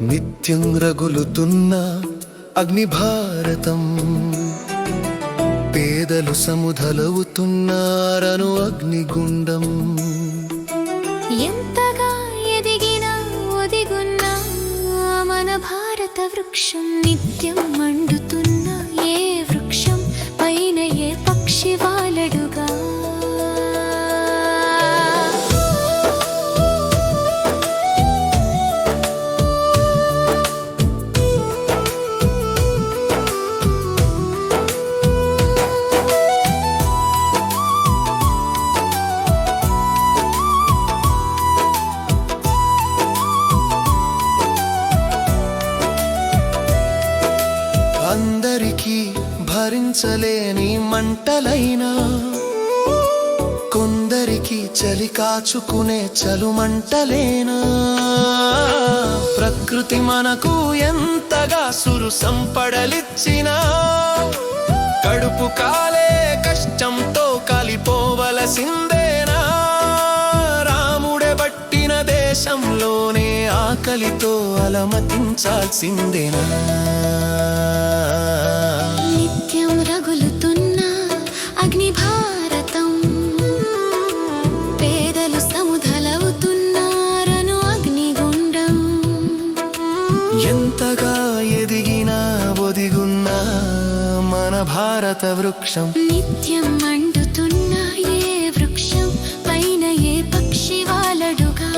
నిత్యం రగులుతున్న అగ్నిభారతం, పేదలు సముధలవుతున్నారను అగ్నిగుండం. ఎంతగా ఎదిగినా ఒదిగున్నా మన భారత వృక్షం నిత్యం మండుతున్న ఏ వృక్షం పైన ఏ పక్షి వాలడుగా. అందరికీ భరించలేని మంటలైనా, కొందరికి చలి కాచుకునే చలుమంటలేనా. ప్రకృతి మనకు ఎంతగా సురు సంపడలిచ్చినా, కడుపు కాలే కష్టంతో కాలిపోవలసిందేనా. రాముడే బట్టిన దేశంలోనే ఆకలితో అలమటించాల్సిందేనా. నిత్యం రగులుతున్న అగ్నిభారతం, పేదలు సముధలవుతున్నారను అగ్నిగుండం. ఎంతగా ఎదిగినా ఒదిగున్నా మన భారత వృక్షం నిత్యం మండుతున్న ఏ వృక్షం పైన ఏ పక్షి వాలడుగా.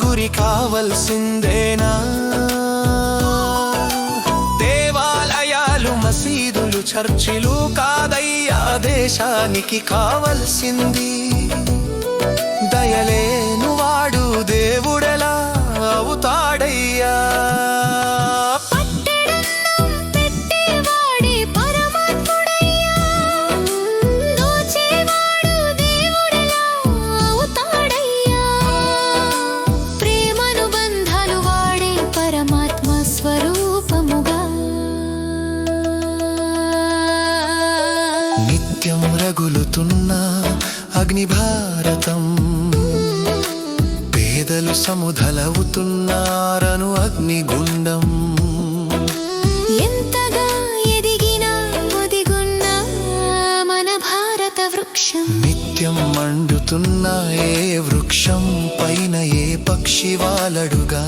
గురి కావలసిందేనా. దేవాలయాలు మసీదులు చర్చిలు కాదయ్యా దేశానికి కావలసింది. దయలేను వాడు దేవుడెలా అవుతాడయ్యా. నిత్యం రగులుతున్న అగ్నిభారతం, పేదలు సముధలవుతున్నారను అగ్నిగుండం. ఎంతగా ఎదిగినా ఒదిగున్నా మన భారత వృక్షం నిత్యం మండుతున్న ఏ వృక్షం పైన ఏ పక్షి వాలడుగా.